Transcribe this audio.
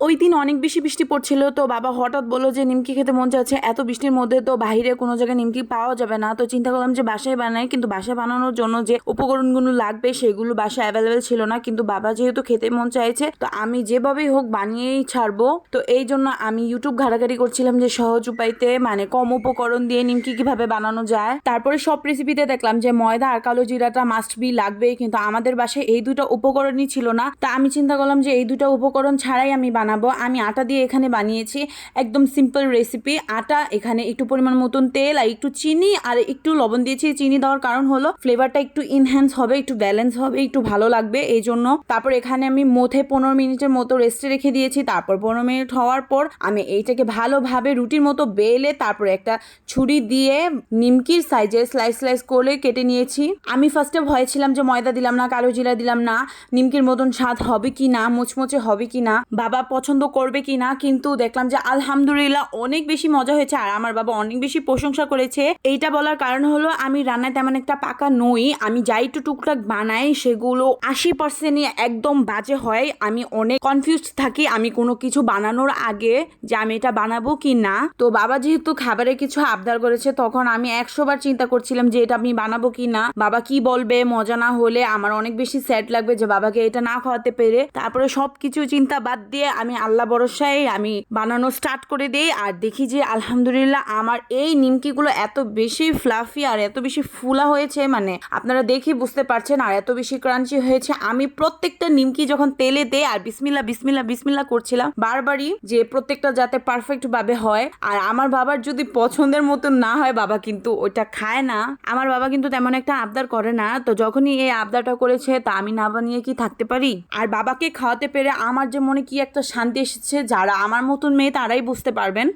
ওই দিন অনেক বেশি বৃষ্টি পড়ছিল, তো বাবা হঠাৎ বললো যে নিমকি খেতে মন চাচ্ছে। এত বৃষ্টির মধ্যে তো বাইরে কোনো জায়গায় নিমকি পাওয়া যাবে না, তো চিন্তা করলাম যে বাসায় বানাই। কিন্তু বাসায় বানানোর জন্য যে উপকরণগুলো লাগবে সেগুলো বাসায় অ্যাভেলেবেল ছিল না। কিন্তু বাবা যেহেতু খেতে মন চাইছে, তো আমি যেভাবেই হোক বানিয়েই ছাড়বো। তো এই জন্য আমি ইউটিউব ঘাটাঘাটি করছিলাম যে সহজ উপায়তে মানে কম উপকরণ দিয়ে নিমকি কিভাবে বানানো যায়। তারপরে সব রেসিপিতে দেখলাম যে ময়দা আর কালো জিরাটা মাস্ট বি লাগবে, কিন্তু আমাদের বাসায় এই দুটো উপকরণই ছিল না। তা আমি চিন্তা করলাম যে এই দুটো উপকরণ ছাড়াই আমি বানাবো। আমি আটা দিয়ে এখানে বানিয়েছি, একদম সিম্পল রেসিপি। আটা, এখানে একটু পরিমাণ মতন তেল আর একটু চিনি আর একটু লবণ দিয়েছি। চিনি দেওয়ার কারণ হলো ফ্লেভারটা একটু ইনহ্যান্স হবে, একটু ব্যালেন্স হবে, একটু ভালো লাগবে এই জন্য। তারপর এখানে আমি মধ্যে 15 মিনিটের মতো রেস্টে রেখে দিয়েছি। তারপর 15 মিনিট হওয়ার পর আমি এইটাকে ভালোভাবে রুটির মতো বেলে তারপর একটা ছুরি দিয়ে নিমকির সাইজে স্লাইস স্লাইস করে কেটে নিয়েছি। আমি ফার্স্টে ভয় ছিলাম যে ময়দা দিলাম না, কালো জিরা দিলাম না, নিমকির মতন স্বাদ হবে কি না, মুচমুচে হবে কি না, বাবা পছন্দ করবে কি না। কিন্তু দেখলাম যে আলহামদুলিল্লাহ অনেক বেশি মজা হয়েছে আর আমার বাবা অনেক বেশি প্রশংসা করেছে। এইটা বলার কারণ হলো আমি রান্নায় তেমন একটা পাকা নই। আমি যাই একটু টুকটাক বানাই সেগুলো 80% একদম বাজে হয়। আমি অনেক কনফিউজড থাকি আমি কোনো কিছু বানানোর আগে যে আমি এটা বানাবো কি না। তো বাবা যেহেতু খাবারের কিছু আবদার করেছে, তখন আমি 100 বার চিন্তা করছিলাম যে এটা আমি বানাবো কি না, বাবা কি বলবে, মজা না হলে আমার অনেক বেশি স্যাড লাগবে যে বাবাকে এটা না খাওয়াতে পেরে। তারপরে সবকিছু চিন্তা বাদ দিয়ে আমি আল্লাহ ভরসায় আমি বানানো স্টার্ট করে দিই আর দেখি যে আলহামদুলিল্লাহ আমার এই নিমকিগুলো এত বেশি ফ্লাফি আর এত বেশি ফুলা হয়েছে, মানে আপনারা দেখে বুঝতে পারছেন, আর এত বেশি ক্রাঞ্চি হয়েছে। আমি প্রত্যেকটা নিমকি যখন তেলে দেই আর বিসমিল্লাহ বিসমিল্লাহ বিসমিল্লাহ করছিলাম বারবারই, যে প্রত্যেকটা যাতে পারফেক্ট ভাবে হয়। আর আমার বাবার যদি পছন্দের মতো না হয়, বাবা কিন্তু ওইটা খায় না। আমার বাবা কিন্তু তেমন একটা আবদার করে না, তো যখনই এই আবদারটা করেছে তা আমি না বানিয়ে কি থাকতে পারি। আর বাবাকে খাওয়াতে পেরে আমার যে মনে কি একটা শান্তি এসেছে, যারা আমার মতন মেয়ে তারাই বুঝতে পারবেন।